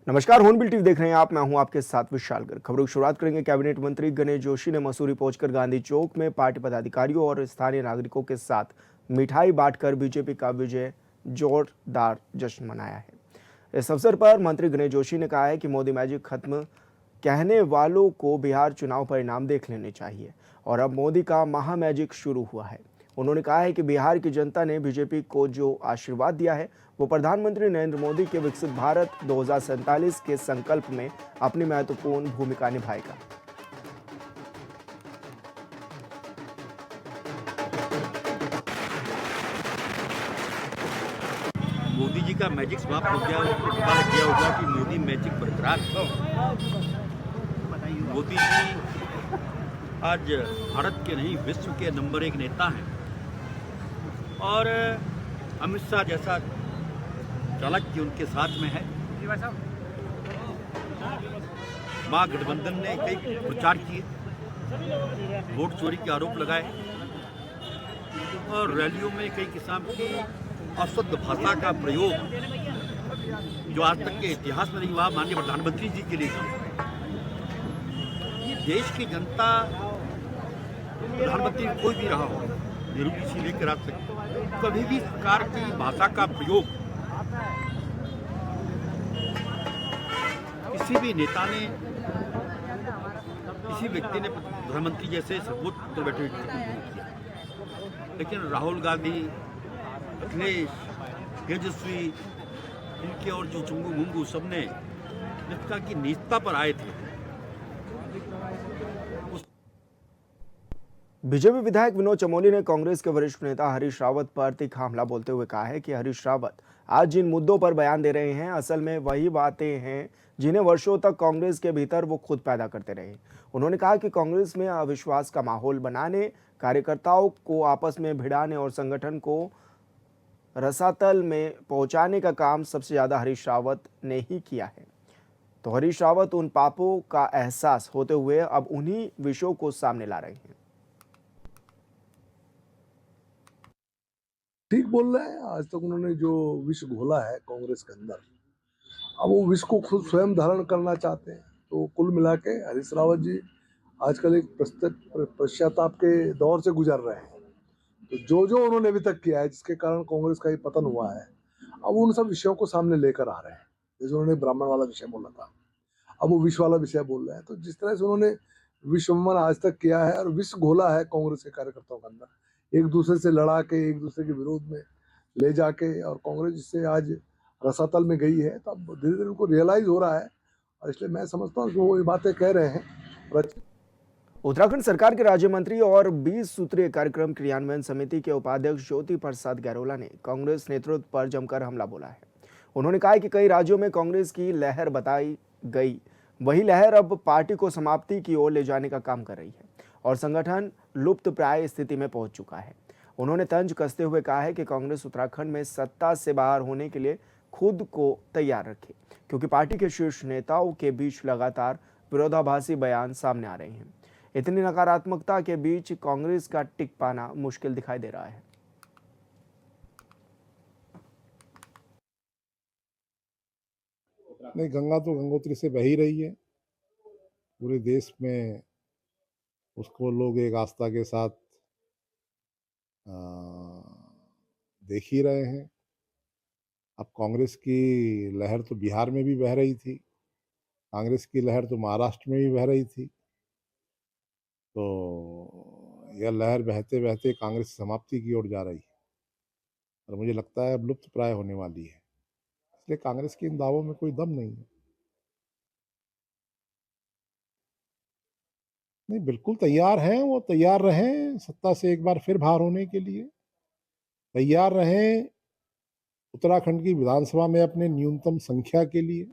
नमस्कार, hornbill TV देख रहे हैं आप। मैं हूं आपके साथ विशालगढ़। खबरों की शुरुआत करेंगे। कैबिनेट मंत्री गणेश जोशी ने मसूरी पहुंचकर गांधी चौक में पार्टी पदाधिकारियों और स्थानीय नागरिकों के साथ मिठाई बांटकर बीजेपी का विजय जोरदार जश्न मनाया है। इस अवसर पर मंत्री गणेश जोशी ने कहा है कि मोदी मैजिक खत्म कहने वालों को बिहार चुनाव परिणाम देख लेने चाहिए और अब मोदी का महा मैजिक शुरू हुआ है। उन्होंने कहा है कि बिहार की जनता ने बीजेपी को जो आशीर्वाद दिया है वो प्रधानमंत्री नरेंद्र मोदी के विकसित भारत 2047 के संकल्प में अपनी महत्वपूर्ण भूमिका निभाएगा। मोदी जी का मैजिक समाप्त हो गया, उनको पता लग गया होगा कि मोदी मैजिक बरकरार है। मोदी जी आज भारत के नहीं विश्व के नंबर 1 नेता हैं और अमित शाह जैसा चाणक्य उनके साथ में है। महागठबंधन ने कई प्रचार किए, वोट चोरी के आरोप लगाए और रैलियों में कई किस्म की अशुद्ध भाषा का प्रयोग जो आज तक के इतिहास में नहीं हुआ, माननीय प्रधानमंत्री जी के लिए किया। ये देश की जनता, प्रधानमंत्री कोई भी रहा हो, नेहरू जी से लेकर आज तक कभी भी सरकार की भाषा का प्रयोग किसी भी नेता ने, किसी व्यक्ति ने प्रधानमंत्री जैसे सर्वोच्च पद पर बैठे व्यक्ति को नहीं किया। लेकिन राहुल गांधी, अखिलेश, तेजस्वी, इनके और जो चुंगू मुंगू सबने निष्ठा की नीचता पर आए थे। बीजेपी विधायक विनोद चमोली ने कांग्रेस के वरिष्ठ नेता हरीश रावत पर तीखा हमला बोलते हुए कहा है कि हरीश रावत आज जिन मुद्दों पर बयान दे रहे हैं असल में वही बातें हैं जिन्हें वर्षों तक कांग्रेस के भीतर वो खुद पैदा करते रहे। उन्होंने कहा कि कांग्रेस में अविश्वास का माहौल बनाने, कार्यकर्ताओं को आपस में भिड़ाने और संगठन को रसातल में पहुंचाने का काम सबसे ज्यादा हरीश रावत ने ही किया है। तो हरीश रावत उन पापों का एहसास होते हुए अब उन्हीं विषयों को सामने ला रहे हैं। ठीक बोल रहे हैं। आज तक उन्होंने जो विष घोला है कांग्रेस के अंदर, अब वो विष को खुद स्वयं धारण करना चाहते हैं। तो कुल मिला के हरीश रावत जी आजकल एक पश्चाताप के दौर से गुजर रहे हैं। तो जो जो उन्होंने अभी तक किया है जिसके कारण कांग्रेस का ये पतन हुआ है, अब उन सब विषयों को सामने लेकर आ रहे हैं। जैसे उन्होंने ब्राह्मण वाला विषय बोला था, अब वो विष वाला विषय बोल रहे हैं। तो जिस तरह से उन्होंने विषमन आज तक किया है और विष घोला है कांग्रेस के कार्यकर्ताओं के अंदर, एक दूसरे से लड़ा के, एक दूसरे के विरोध में ले जाके, और कांग्रेस जिससे आज रसातल में गई है, तो अब धीरे धीरे उनको रियलाइज हो रहा है। और इसलिए मैं समझता हूँ कि वो ये बातें कह रहे हैं। उत्तराखंड सरकार के राज्य मंत्री और 20 सूत्रीय कार्यक्रम क्रियान्वयन समिति के उपाध्यक्ष ज्योति प्रसाद गैरोला ने कांग्रेस नेतृत्व पर जमकर हमला बोला है। उन्होंने कहा कि कई राज्यों में कांग्रेस की लहर बताई गई, वही लहर अब पार्टी को समाप्ति की ओर ले जाने का काम कर रही है और संगठन लुप्त प्राय स्थिति में पहुंच चुका है। उन्होंने तंज कसते हुए कहा है कि कांग्रेस उत्तराखंड में सत्ता से बाहर होने के लिए खुद को तैयार रखे, क्योंकि पार्टी के शीर्ष नेताओं के बीच लगातार विरोधाभासी बयान सामने आ रहे हैं। इतनी नकारात्मकता के बीच कांग्रेस का टिक पाना मुश्किल दिखाई दे रहा है। नहीं, गंगा तो गंगोत्री से बह ही रही है। पूरे देश में उसको लोग एक आस्था के साथ देख ही रहे हैं। अब कांग्रेस की लहर तो बिहार में भी बह रही थी, कांग्रेस की लहर तो महाराष्ट्र में भी बह रही थी। तो यह लहर बहते बहते कांग्रेस समाप्ति की ओर जा रही है और मुझे लगता है अब लुप्त प्राय होने वाली है। इसलिए कांग्रेस के इन दावों में कोई दम नहीं है। नहीं, बिल्कुल तैयार हैं, वो तैयार रहें सत्ता से एक बार फिर बाहर होने के लिए। तैयार रहें उत्तराखंड की विधानसभा में अपने न्यूनतम संख्या के लिए।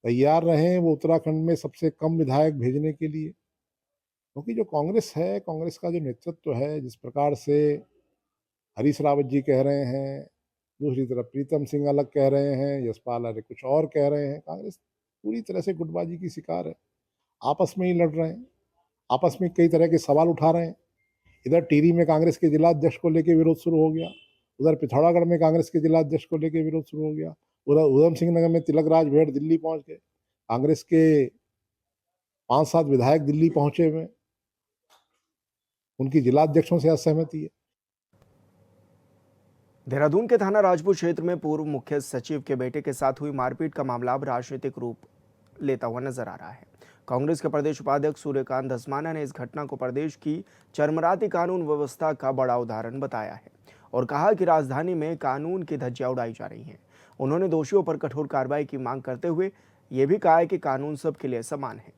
तैयार रहें वो उत्तराखंड में सबसे कम विधायक भेजने के लिए। क्योंकि जो कांग्रेस है, कांग्रेस का जो नेतृत्व है, जिस प्रकार से हरीश रावत जी कह रहे हैं, दूसरी तरफ प्रीतम सिंह अलग कह रहे हैं, यशपाल आर्य कुछ और कह रहे हैं, कांग्रेस पूरी तरह से गुटबाजी की शिकार है। आपस में ही लड़ रहे हैं, आपस में कई तरह के सवाल उठा रहे हैं। इधर टिहरी में कांग्रेस के जिला अध्यक्ष को लेकर विरोध शुरू हो गया, उधर पिथौरागढ़ में कांग्रेस के जिला अध्यक्ष को लेकर विरोध शुरू हो गया, उधम सिंह नगर में तिलक राज भेड़ दिल्ली पहुंच गए, कांग्रेस के 5-7 विधायक दिल्ली पहुंचे हुए हैं, उनकी जिलाध्यक्षों से असहमति है। देहरादून के थाना राजपुर क्षेत्र में पूर्व मुख्य सचिव के बेटे के साथ हुई मारपीट का मामला अब राजनीतिक रूप लेता हुआ नजर आ रहा है। कांग्रेस के प्रदेश उपाध्यक्ष सूर्यकांत धस्माना ने इस घटना को प्रदेश की चरमराती कानून व्यवस्था का बड़ा उदाहरण बताया है और कहा कि राजधानी में कानून की धज्जियां उड़ाई जा रही हैं। उन्होंने दोषियों पर कठोर कार्रवाई की मांग करते हुए ये भी कहा है कि कानून सबके लिए समान है।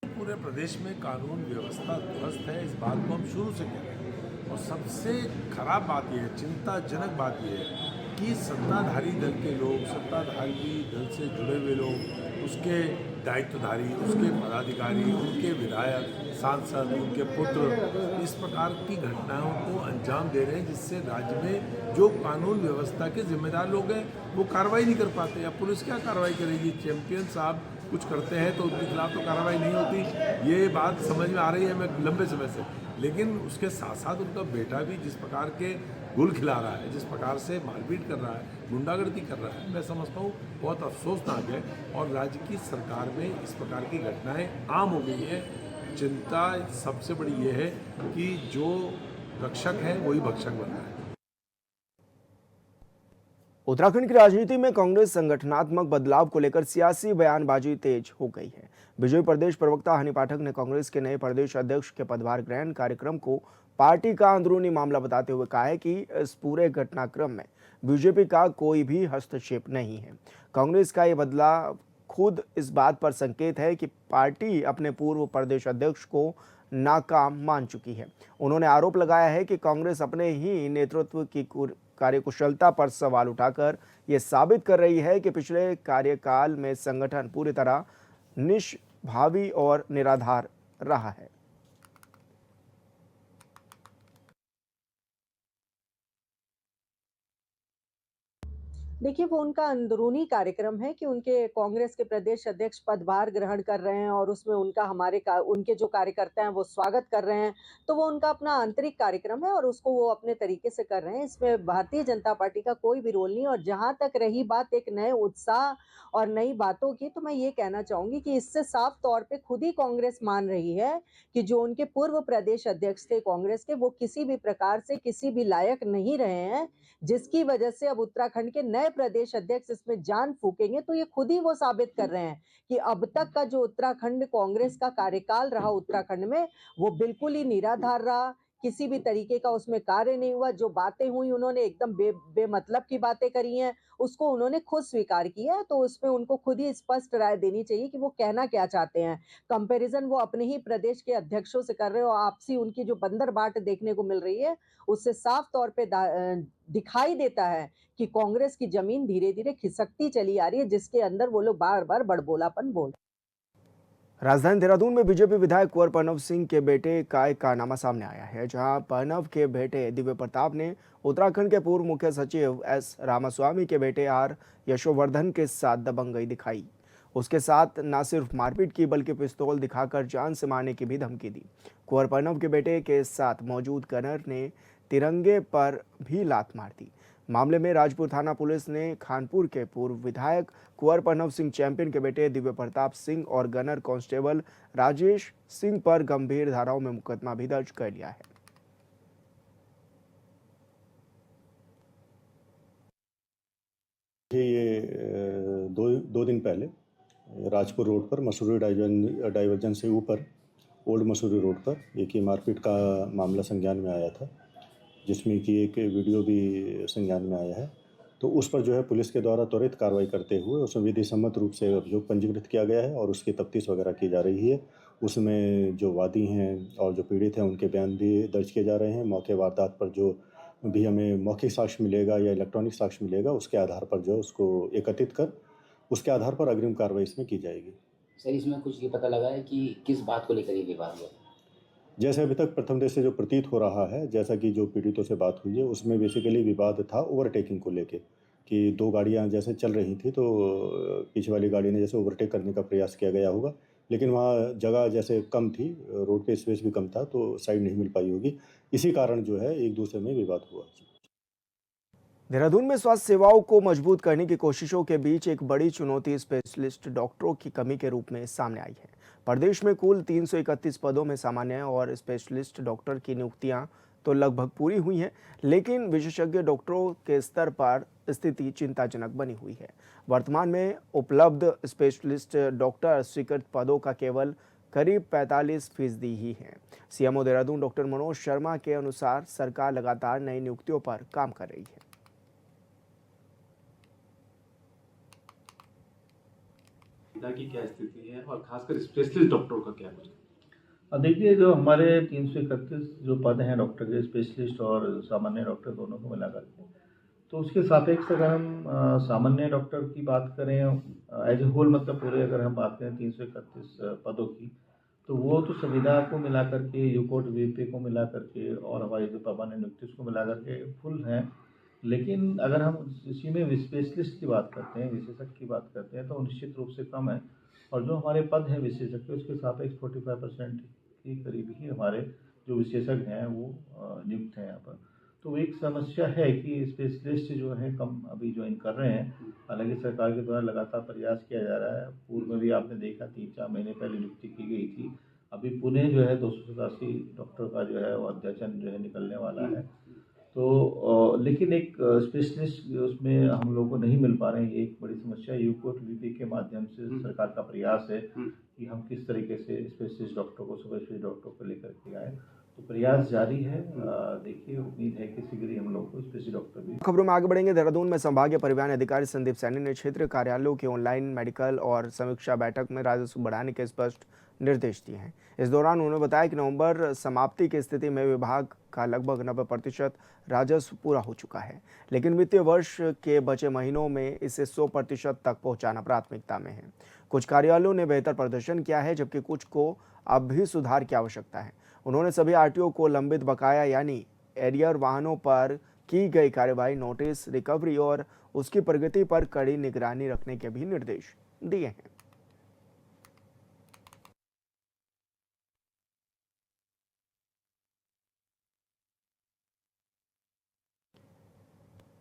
पूरे प्रदेश में कानून व्यवस्था ध्वस्त है, इस बात को हम शुरू से कह रहे हैं। और सबसे खराब बात यह है, चिंताजनक बात यह है कि सत्ताधारी दल के लोग, सत्ताधारी दल से जुड़े हुए लोग, उसके दायित्वधारी, उसके पदाधिकारी, उनके विधायक, सांसद, उनके पुत्र इस प्रकार की घटनाओं को अंजाम दे रहे हैं, जिससे राज्य में जो कानून व्यवस्था के जिम्मेदार लोग हैं वो कार्रवाई नहीं कर पाते। अब पुलिस क्या कार्रवाई करेगी? चैंपियन साहब कुछ करते हैं तो उनके खिलाफ तो कार्रवाई नहीं होती, ये बात समझ में आ रही है हमें लंबे समय से। लेकिन उसके साथ साथ उनका बेटा भी जिस प्रकार के गुल खिला रहा है, जिस प्रकार से मारपीट कर रहा है, गुंडागर्दी कर रहा है, मैं समझता हूँ बहुत अफसोसनाक है। और राज्य की सरकार में इस प्रकार की घटनाएं आम हो गई हैं। चिंता सबसे बड़ी ये है कि जो रक्षक है वही भक्षक बन रहा है। उत्तराखंड की राजनीति में कांग्रेस संगठनात्मक बदलाव को लेकर सियासी बयानबाजी तेज हो गई है। बीजेपी प्रदेश प्रवक्ता हनी पाठक ने कांग्रेस के नए प्रदेश अध्यक्ष के पदभार ग्रहण कार्यक्रम को पार्टी का अंदरूनी मामला बताते हुए कहा है कि इस पूरे घटनाक्रम में बीजेपी का कोई भी हस्तक्षेप नहीं है। कांग्रेस का ये बदलाव खुद इस बात पर संकेत है कि पार्टी अपने पूर्व प्रदेश अध्यक्ष को नाकाम मान चुकी है। उन्होंने आरोप लगाया है कि कांग्रेस अपने ही नेतृत्व की कार्यकुशलता पर सवाल उठाकर यह साबित कर रही है कि पिछले कार्यकाल में संगठन पूरी तरह निष्प्रभावी और निराधार रहा है। देखिए, वो उनका अंदरूनी कार्यक्रम है कि उनके कांग्रेस के प्रदेश अध्यक्ष पदभार ग्रहण कर रहे हैं और उसमें उनका उनके जो कार्यकर्ता हैं वो स्वागत कर रहे हैं, तो वो उनका अपना आंतरिक कार्यक्रम है और उसको वो अपने तरीके से कर रहे हैं। इसमें भारतीय जनता पार्टी का कोई भी रोल नहीं। और जहां तक रही बात एक नए उत्साह और नई बातों की, तो मैं ये कहना चाहूंगी कि इससे साफ तौर पे खुद ही कांग्रेस मान रही है कि जो उनके पूर्व प्रदेश अध्यक्ष थे कांग्रेस के, वो किसी भी प्रकार से किसी भी लायक नहीं रहे हैं, जिसकी वजह से अब उत्तराखंड के नए प्रदेश अध्यक्ष इसमें जान फूकेंगे। तो ये खुद ही वो साबित कर रहे हैं कि अब तक का जो उत्तराखंड कांग्रेस का कार्यकाल रहा उत्तराखंड में, वो बिल्कुल ही निराधार रहा, किसी भी तरीके का उसमें कार्य नहीं हुआ। जो बातें हुई, उन्होंने एकदम बेमतलब की बातें करी हैं, उसको उन्होंने खुद स्वीकार किया है। तो उसमें उनको खुद ही स्पष्ट राय देनी चाहिए कि वो कहना क्या चाहते हैं। कंपैरिजन वो अपने ही प्रदेश के अध्यक्षों से कर रहे हो, आपसी उनकी जो बंदर बाट देखने को मिल रही है, उससे साफ तौर पे दिखाई देता है कि कांग्रेस की जमीन धीरे धीरे खिसकती चली आ रही है, जिसके अंदर वो लोग बार बार बड़बोलापन बोल। राजधानी देहरादून में बीजेपी विधायक कुंवर प्रणव सिंह के बेटे का एक कारनामा सामने आया है, जहां प्रणव के बेटे दिव्य प्रताप ने उत्तराखंड के पूर्व मुख्य सचिव एस रामास्वामी के बेटे आर यशोवर्धन के साथ दबंगई दिखाई। उसके साथ न सिर्फ मारपीट की बल्कि पिस्तौल दिखाकर जान से मारने की भी धमकी दी। कुंवर प्रणव के बेटे के साथ मौजूद गनर ने तिरंगे पर भी लात मार दी। मामले में राजपुर थाना पुलिस ने खानपुर के पूर्व विधायक कुंवर प्रणव सिंह चैंपियन के बेटे दिव्य प्रताप सिंह और गनर कांस्टेबल राजेश सिंह पर गंभीर धाराओं में मुकदमा भी दर्ज कर लिया है। ये दो दिन पहले राजपुर रोड पर मसूरी डाइवर्जन से ऊपर ओल्ड मसूरी रोड पर एक ही मारपीट का मामला संज्ञान में आया था, जिसमें कि एक वीडियो भी संज्ञान में आया है। तो उस पर जो है पुलिस के द्वारा त्वरित कार्रवाई करते हुए उसमें विधि सम्मत रूप से अभियोग पंजीकृत किया गया है और उसकी तफ्तीश वगैरह की जा रही है। उसमें जो वादी हैं और जो पीड़ित हैं उनके बयान भी दर्ज किए जा रहे हैं। मौके वारदात पर जो भी हमें मौखिक साक्ष्य मिलेगा या इलेक्ट्रॉनिक साक्ष्य मिलेगा, उसके आधार पर जो उसको एकत्रित कर उसके आधार पर अग्रिम कार्रवाई इसमें की जाएगी। सर, इसमें कुछ ये पता लगा है कि किस बात को लेकर ये विवाद हुआ? जैसे अभी तक प्रथम दृष्टि से जो प्रतीत हो रहा है, जैसा कि जो पीड़ितों से बात हुई है, उसमें बेसिकली विवाद था ओवरटेकिंग को लेके, कि दो गाड़ियां जैसे चल रही थी तो पीछे वाली गाड़ी ने जैसे ओवरटेक करने का प्रयास किया गया होगा, लेकिन वहाँ जगह जैसे कम थी, रोड पे स्पेस भी कम था, तो साइड नहीं मिल पाई होगी। इसी कारण जो है एक दूसरे में विवाद हुआ। देहरादून में स्वास्थ्य सेवाओं को मजबूत करने की कोशिशों के बीच एक बड़ी चुनौती स्पेशलिस्ट डॉक्टरों की कमी के रूप में सामने आई है। प्रदेश में कुल 331 पदों में सामान्य और स्पेशलिस्ट डॉक्टर की नियुक्तियां तो लगभग पूरी हुई हैं, लेकिन विशेषज्ञ डॉक्टरों के स्तर पर स्थिति चिंताजनक बनी हुई है। वर्तमान में उपलब्ध स्पेशलिस्ट डॉक्टर स्वीकृत पदों का केवल करीब 45% ही है। सीएमओ देहरादून डॉक्टर मनोज शर्मा के अनुसार सरकार लगातार नई नियुक्तियों पर काम कर रही है। की क्या स्थिति है और खासकर स्पेशलिस्ट डॉक्टरों का क्या कुछ? देखिए, जो हमारे 331 जो पद हैं डॉक्टर के, स्पेशलिस्ट और सामान्य डॉक्टर दोनों को मिला करके, तो उसके सापेक्ष अगर हम सामान्य डॉक्टर की बात करें एज ए होल, मतलब पूरे अगर हम बात करें 331 पदों की, तो वो तो संविदा को मिला करके, यूकोट वीपी को मिला करके और हमारी जो परमानेंट नियुक्ति उसको मिला करके फुल हैं। लेकिन अगर हम इसी में स्पेशलिस्ट की बात करते हैं, विशेषज्ञ की बात करते हैं, तो निश्चित रूप से कम है। और जो हमारे पद हैं विशेषज्ञ, उसके सापेक्ष 45% के करीब ही हमारे जो विशेषज्ञ हैं वो नियुक्त हैं यहाँ पर। तो एक समस्या है कि स्पेशलिस्ट जो है कम अभी ज्वाइन कर रहे हैं। हालांकि सरकार के द्वारा लगातार प्रयास किया जा रहा है। पूर्व में भी आपने देखा 3-4 महीने पहले नियुक्ति की गई थी। अभी पुणे जो है 287 डॉक्टर का जो है वो अध्याचन जो है निकलने वाला है। तो लेकिन एक स्पेशलिस्ट उसमें हम लोग को नहीं मिल पा रहे हैं। ये एक बड़ी समस्या यूकोट वीपी के माध्यम से सरकार का प्रयास है कि हम किस तरीके से स्पेशलिस्ट डॉक्टर को, सुपर स्पेशलिस्ट डॉक्टर को लेकर के आए। तो प्रयास जारी है। देखिए, उम्मीद है कि शीघ्र ही हम लोग को स्पेशलिस्ट डॉक्टर भी। खबरों में आगे बढ़ेंगे। देहरादून में संभागीय परिवहन अधिकारी संदीप सैनी ने क्षेत्रीय कार्यालयों की ऑनलाइन मेडिकल और समीक्षा बैठक में राजस्व बढ़ाने के स्पष्ट निर्देश दिए हैं। इस दौरान उन्होंने बताया कि नवंबर समाप्ति की स्थिति में विभाग का लगभग 90% राजस्व पूरा हो चुका है, लेकिन वित्तीय वर्ष के बचे महीनों में इसे 100% तक पहुंचाना प्राथमिकता में है। कुछ कार्यालयों ने बेहतर प्रदर्शन किया है, जबकि कुछ को अब भी सुधार की आवश्यकता है। उन्होंने सभी आरटीओ को लंबित बकाया यानी एरियर वाहनों पर की गई कार्यवाही, नोटिस रिकवरी और उसकी प्रगति पर कड़ी निगरानी रखने के भी निर्देश दिए हैं।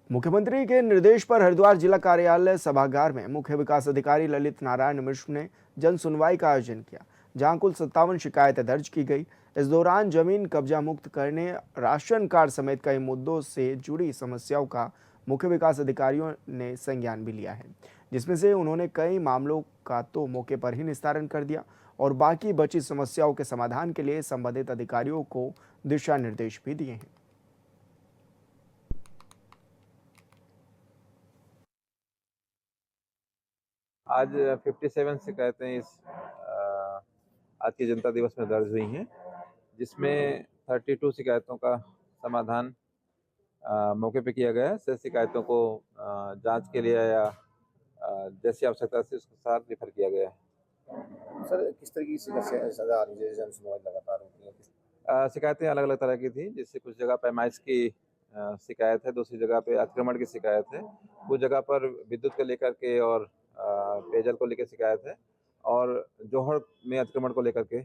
मुख्यमंत्री के निर्देश पर हरिद्वार जिला कार्यालय सभागार में मुख्य विकास अधिकारी ललित नारायण मिश्र ने जन सुनवाई का आयोजन किया, जहां कुल 57 शिकायतें दर्ज की गई। इस दौरान जमीन कब्जा मुक्त करने, राशन कार्ड समेत कई मुद्दों से जुड़ी समस्याओं का मुख्य विकास अधिकारियों ने संज्ञान भी लिया है, जिसमें से उन्होंने कई मामलों का तो मौके पर ही निस्तारण कर दिया और बाकी बची समस्याओं के समाधान के लिए संबंधित अधिकारियों को दिशा निर्देश भी दिए हैं। आज 57 शिकायतें इस आज की जनता दिवस में दर्ज हुई हैं, जिसमें 32 शिकायतों का समाधान मौके पे किया गया है। 6 शिकायतों को जांच के लिए या जैसी आवश्यकता थी उसके साथ रिफर किया गया है। सर, किस तरह की सजा आ रही है? जन सुनवाई लगातार होती है। शिकायतें अलग अलग तरह की थी, जिससे कुछ जगह पैमाइश की शिकायत है, दूसरी जगह पे अतिक्रमण की शिकायत है, कुछ जगह पर विद्युत को लेकर के और पेयजल को लेकर शिकायत है, और जोहड़ में अतिक्रमण को लेकर के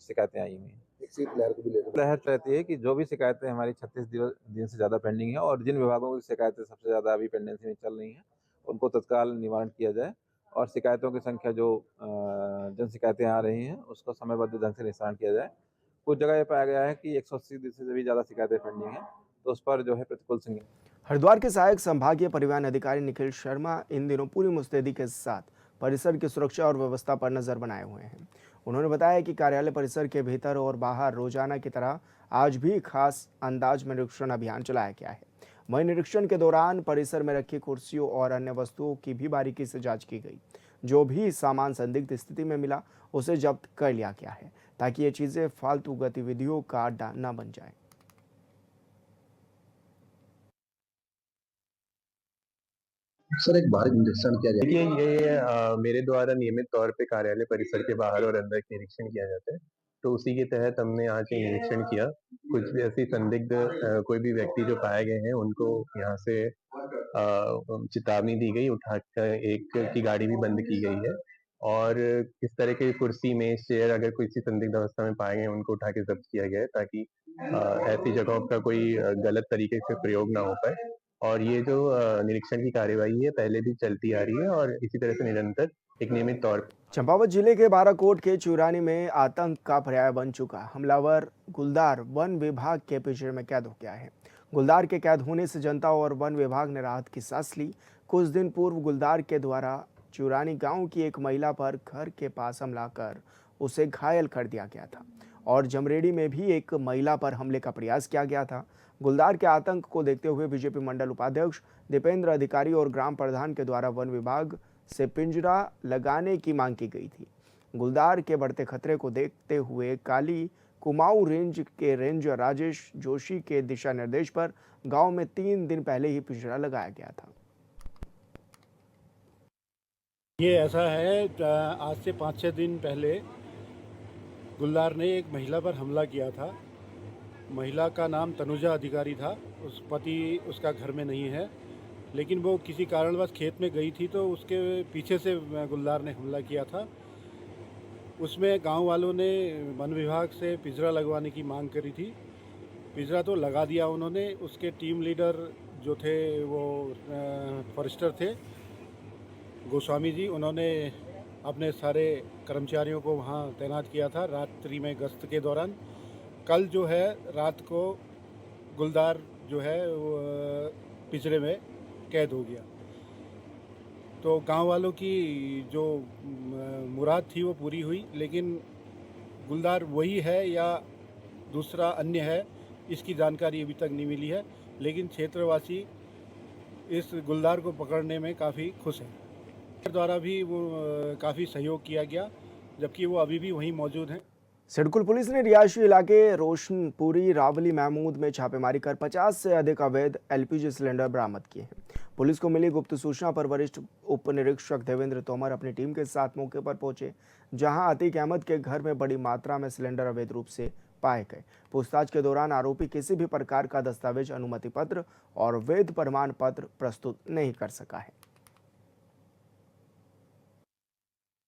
शिकायतें आई हुई हैं। लहर को भी लेकर लहर रहती है कि जो भी शिकायतें हमारी 36 दिन से ज़्यादा पेंडिंग है और जिन विभागों की शिकायतें सबसे ज़्यादा अभी पेंडेंसी में चल रही हैं, उनको तत्काल निवारण किया जाए और शिकायतों की संख्या जो जन शिकायतें आ रही हैं उसको समयबद्ध ढंग से निस्तारण किया जाए। कुछ जगह ये पाया गया है कि 180 दिन से भी ज़्यादा शिकायतें पेंडिंग हैं, तो उस पर जो है प्रतिकूल संज्ञान। हरिद्वार के सहायक संभागीय परिवहन अधिकारी निखिल शर्मा इन दिनों पूरी मुस्तैदी के साथ परिसर की सुरक्षा और व्यवस्था पर नजर बनाए हुए हैं। उन्होंने बताया कि कार्यालय परिसर के भीतर और बाहर रोजाना की तरह आज भी खास अंदाज में निरीक्षण अभियान चलाया गया है। वहीं निरीक्षण के दौरान परिसर में रखी कुर्सियों और अन्य वस्तुओं की भी बारीकी से जांच की गई। जो भी सामान संदिग्ध स्थिति में मिला उसे जब्त कर लिया गया है, ताकि ये चीजें फालतू गतिविधियों का अड्डा न बन जाए। सर, एक बाहरी निरीक्षण किया जाए। देखिए, ये मेरे द्वारा नियमित तौर पे कार्यालय परिसर के बाहर और अंदर के निरीक्षण किया जाता है, तो उसी के तहत हमने आज ये निरीक्षण किया। कुछ भी ऐसी संदिग्ध कोई भी व्यक्ति जो पाए गए हैं उनको यहाँ से चेतावनी दी गई, उठाकर एक की गाड़ी भी बंद की गई है और किस तरह के कुर्सी में चेयर अगर किसी संदिग्ध अवस्था में पाए गए उनको उठा के जब्त किया गया है, ताकि ऐसी जगहों का कोई गलत तरीके से प्रयोग ना हो पाए। और ये जो निरीक्षण की कार्यवाही है पहले भी चलती आ रही है और इसी तरह से निरंतर एक नियमित तौर पर। चंपावत जिले के बाराकोट के चुरानी में आतंक का पर्याय बन चुका हमलावर गुलदार वन विभाग के पिंजरे में कैद हो गया है। गुलदार के कैद होने से जनता और वन विभाग ने राहत की सांस ली। कुछ दिन पूर्व गुलदार के द्वारा चुरानी गांव की एक महिला पर घर के पास हमला कर उसे घायल कर दिया गया था और जमरेडी में भी एक महिला पर हमले का प्रयास किया गया था। गुलदार के आतंक को देखते हुए बीजेपी मंडल उपाध्यक्ष दीपेंद्र अधिकारी और ग्राम प्रधान के द्वारा वन विभाग से पिंजरा लगाने की मांग की गई थी। गुलदार के बढ़ते खतरे को देखते हुए काली कुमाऊं रेंज के रेंजर राजेश जोशी के दिशा निर्देश पर गांव में 3 दिन पहले ही पिंजरा लगाया गया था। ये ऐसा है, आज से 5-6 दिन पहले गुलदार ने एक महिला पर हमला किया था। महिला का नाम तनुजा अधिकारी था। उस पति उसका घर में नहीं है, लेकिन वो किसी कारणवश खेत में गई थी तो उसके पीछे से गुलदार ने हमला किया था। उसमें गांव वालों ने वन विभाग से पिंजरा लगवाने की मांग करी थी। पिंजरा तो लगा दिया उन्होंने। उसके टीम लीडर जो थे वो फॉरेस्टर थे गोस्वामी जी, उन्होंने अपने सारे कर्मचारियों को वहां तैनात किया था रात्रि में गश्त के दौरान। कल जो है रात को गुलदार जो है वो पिंजरे में कैद हो गया। तो गांव वालों की जो मुराद थी वो पूरी हुई, लेकिन गुलदार वही है या दूसरा अन्य है इसकी जानकारी अभी तक नहीं मिली है। लेकिन क्षेत्रवासी इस गुलदार को पकड़ने में काफ़ी खुश हैं। द्वारा भी वो काफ़ी सहयोग किया गया, जबकि वो अभी भी वहीं मौजूद हैं। सिडकुल पुलिस ने रिहायशी इलाके रोशनपुरी रावली महमूद में छापेमारी कर 50 से अधिक अवैध एलपीजी सिलेंडर बरामद किए हैं। पुलिस को मिली गुप्त सूचना पर वरिष्ठ उप निरीक्षक देवेंद्र तोमर अपनी टीम के साथ मौके पर पहुंचे, जहां अतीक अहमद के घर में बड़ी मात्रा में सिलेंडर अवैध रूप से पाए गए। पूछताछ के दौरान आरोपी किसी भी प्रकार का दस्तावेज, अनुमति पत्र और वैध प्रमाण पत्र प्रस्तुत नहीं कर सका है।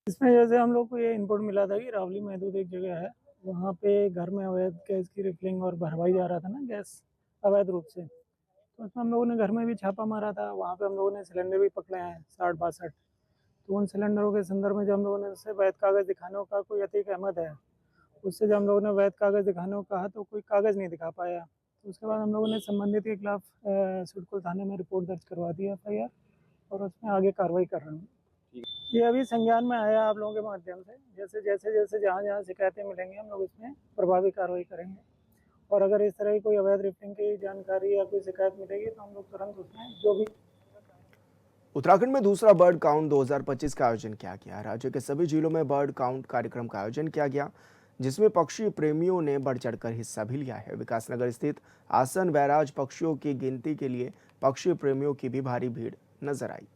इसमें जैसे हम लोग को ये इनपुट मिला था कि रावली महदूद एक जगह है, वहाँ पे घर में अवैध गैस की रिफिलिंग और भरवाई जा रहा था ना गैस अवैध रूप से। तो उसमें हम लोगों ने घर में भी छापा मारा था। वहाँ पे हम लोगों ने सिलेंडर भी पकड़े हैं 60-62। तो उन सिलेंडरों के संदर्भ में जब हम लोगों ने उससे वैध कागज़ दिखाने को कहा, कोई अतीक अहमद है, उससे जब हम लोगों ने वैध कागज़ दिखाने को कहा तो कोई कागज़ नहीं दिखा पाया। तो उसके बाद हम लोगों ने संबंधित के खिलाफ सिडकुल थाने में रिपोर्ट दर्ज करवा दी FIR और उसमें आगे कार्रवाई कर रहे हैं। ये अभी संज्ञान में आया आप लोगों के माध्यम से। जैसे जहाँ शिकायतें मिलेंगी हम लोग इसमें प्रभावी कार्रवाई करेंगे, और अगर इस तरह की कोई अवैध रिफिलिंग की जानकारी या कोई शिकायत मिलेगी तो हम लोग तुरंत उसमें जो भी। उत्तराखंड में दूसरा बर्ड काउंट 2025 का आयोजन किया गया। राज्य के सभी जिलों में बर्ड काउंट कार्यक्रम का आयोजन किया गया, जिसमें पक्षी प्रेमियों ने बढ़ चढ़कर हिस्सा भी लिया है। विकासनगर स्थित आसन बैराज पक्षियों की गिनती के लिए पक्षी प्रेमियों की भी भारी भीड़ नजर आई।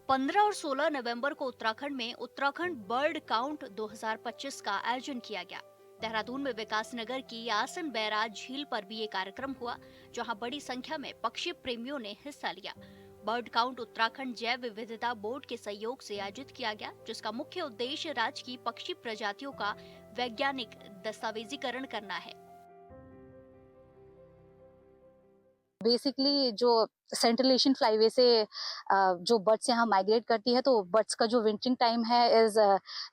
पंद्रह और 16 नवंबर को उत्तराखंड में उत्तराखंड बर्ड काउंट 2025 का आयोजन किया गया। देहरादून में विकासनगर की आसन बैराज झील पर भी ये कार्यक्रम हुआ, जहां बड़ी संख्या में पक्षी प्रेमियों ने हिस्सा लिया। बर्ड काउंट उत्तराखंड जैव विविधता बोर्ड के सहयोग से आयोजित किया गया, जिसका मुख्य उद्देश्य राज्य की पक्षी प्रजातियों का वैज्ञानिक दस्तावेजीकरण करना है। बेसिकली जो सेंट्रल एशियन फ्लाईवे से जो बर्ड्स यहाँ माइग्रेट करती है, तो बर्ड्स का जो विंटरिंग टाइम है is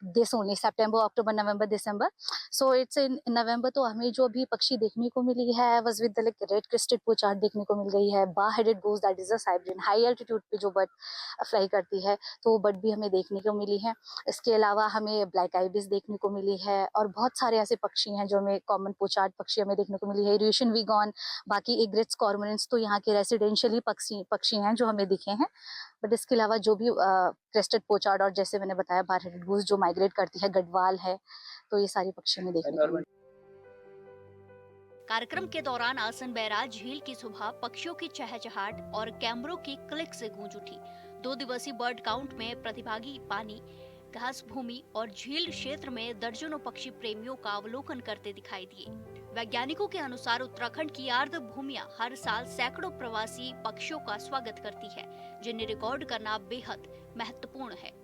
this only September, October, November, December. So it's in November. तो हमें जो भी पक्षी देखने को मिली है was with like red crested pochard देखने को मिल गई है, bar headed goose that is a Siberian, high altitude पे जो बर्ड फ्लाई करती है तो वो बर्ड भी हमें देखने को मिली है। इसके अलावा हमें ब्लैक आइबिस देखने को मिली है और बहुत सारे ऐसे पक्षी हैं जो हमें कॉमन पोचार्ड पक्षी हमें देखने को मिली है, यूरेशियन वीगॉन, बाकी एग्रेट्स कॉर्मोरेंट्स तो यहाँ के रेसिडेंशियली पक्षी हैं जो हमें दिखे हैं। बट इसके अलावा जो भी क्रेस्टेड पोचार्ड और जैसे मैंने बताया बार हेडेड गूस जो माइग्रेट करती है, गढ़वाल है, तो ये सारी पक्षी हमें देखने को मिली। कार्यक्रम के दौरान आसन बैराज झील की सुबह पक्षियों की चहचहाट और कैमरों की क्लिक से गूंज उठी। 2 दिवसीय बर्ड काउंट में प्रतिभागी पानी, घास भूमि और झील क्षेत्र में दर्जनों पक्षी प्रेमियों का अवलोकन करते दिखाई दिए। वैज्ञानिकों के अनुसार उत्तराखंड की आर्द्र भूमियां हर साल सैकड़ों प्रवासी पक्षियों का स्वागत करती है, जिन्हें रिकॉर्ड करना बेहद महत्वपूर्ण है।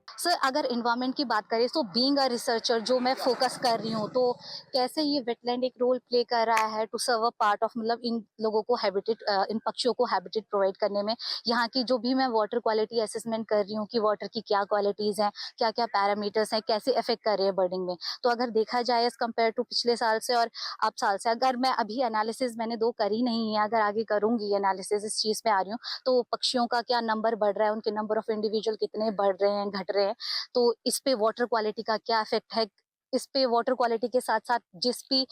सर अगर इन्वायरमेंट की बात करें तो बीइंग अ रिसर्चर जो मैं फोकस कर रही हूँ, तो कैसे ये वेटलैंड एक रोल प्ले कर रहा है to serve a part of, मतलब इन लोगों को हैबिटेट, इन पक्षियों को हैबिटेट प्रोवाइड करने में। यहाँ की जो भी मैं वाटर क्वालिटी असेसमेंट कर रही हूँ कि वाटर की क्या क्वालिटीज़ हैं, क्या क्या पैरामीटर्स हैं, कैसे अफेक्ट कर रहे हैं बर्डिंग में। तो अगर देखा जाए एज कम्पेयर टू पिछले साल से और अब साल से, अगर मैं अभी एनालिसिस मैंने 2 करी नहीं है, अगर आगे करूँगी एनालिसिस, इस चीज़ में आ रही हूँ, तो पक्षियों का क्या नंबर बढ़ रहा है, उनके नंबर ऑफ इंडिविजुअल कितने बढ़ रहे हैं, घट रहे हैं, तो इस पे वाटर क्वालिटी का क्या इफेक्ट है। इस पे वाटर क्वालिटी के साथ साथ जिस भी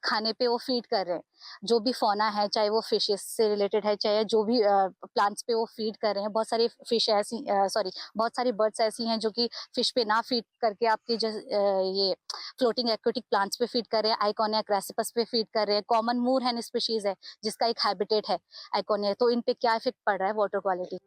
खाने पे वो फीड कर रहे हैं, जो भी फौना है, चाहे वो फिशेस से रिलेटेड है, चाहे जो भी प्लांट्स पे वो फीड कर रहे हैं। बहुत सारी फिश ऐसी बहुत सारी बर्ड्स ऐसी हैं जो कि फिश पे ना फीड करके आपके ये फ्लोटिंग एक्वेटिक प्लांट्स पे फीड कर रहे हैं, आइकोनिया क्रैसिपस पे फीड कर रहे हैं। कॉमन मूर हैन स्पीशीज है जिसका एक हैबिटेट है आइकोनिया, तो इन पे क्या इफेक्ट पड़ रहा है वाटर क्वालिटी।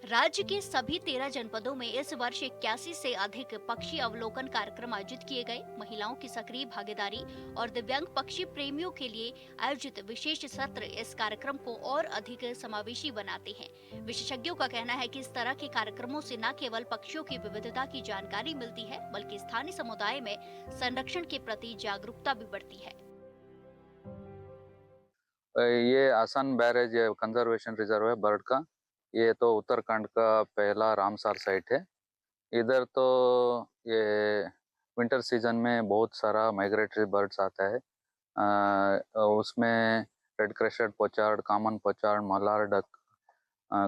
राज्य के सभी 13 जनपदों में इस वर्ष 81 से अधिक पक्षी अवलोकन कार्यक्रम आयोजित किए गए। महिलाओं की सक्रिय भागीदारी और दिव्यांग पक्षी प्रेमियों के लिए आयोजित विशेष सत्र इस कार्यक्रम को और अधिक समावेशी बनाते हैं। विशेषज्ञों का कहना है कि इस तरह के कार्यक्रमों से न केवल पक्षियों की विविधता की जानकारी मिलती है, बल्कि स्थानीय समुदाय में संरक्षण के प्रति जागरूकता भी बढ़ती है। ये आसान बैरेज कंजर्वेशन रिजर्व है बर्ड का। ये तो उत्तराखंड का पहला रामसार साइट है। इधर तो ये विंटर सीजन में बहुत सारा माइग्रेटरी बर्ड्स आता है। उसमें red crested pochard, common pochard, mallard duck,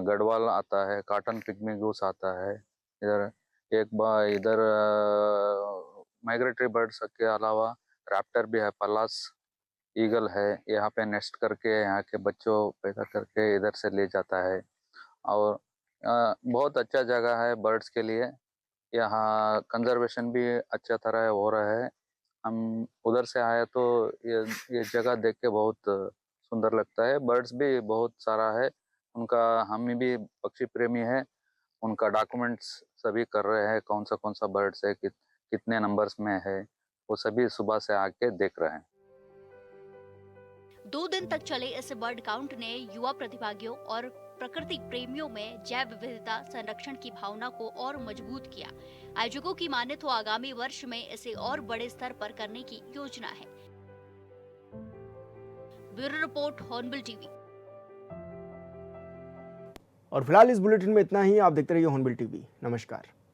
gadwall आता है, कॉटन पिग्मी गूस आता है। इधर माइग्रेटरी बर्ड्स के अलावा रैप्टर भी है, पलास ईगल है। यहाँ पे नेस्ट करके यहाँ के बच्चों पैदा करके इधर से ले जाता है। और बहुत अच्छा जगह है बर्ड्स के लिए। यहाँ कंजर्वेशन भी अच्छा तरह हो रहा है। हम उधर से आए तो ये जगह देख के बहुत सुंदर लगता है। बर्ड्स भी बहुत सारा है उनका। हम भी पक्षी प्रेमी है, उनका डॉक्यूमेंट्स सभी कर रहे हैं, कौन सा बर्ड्स है, कितने नंबर्स में है, वो सभी सुबह से आके देख रहे हैं। 2 दिन तक चले इस बर्ड काउंट ने युवा प्रतिभागियों और प्रकृति प्रेमियों में जैव विविधता संरक्षण की भावना को और मजबूत किया। आयोजकों की माने तो आगामी वर्ष में इसे और बड़े स्तर पर करने की योजना है। Bureau report, hornbill TV. और फिलहाल इस बुलेटिन में इतना ही। आप देखते रहिए हॉर्नबिल टीवी। नमस्कार।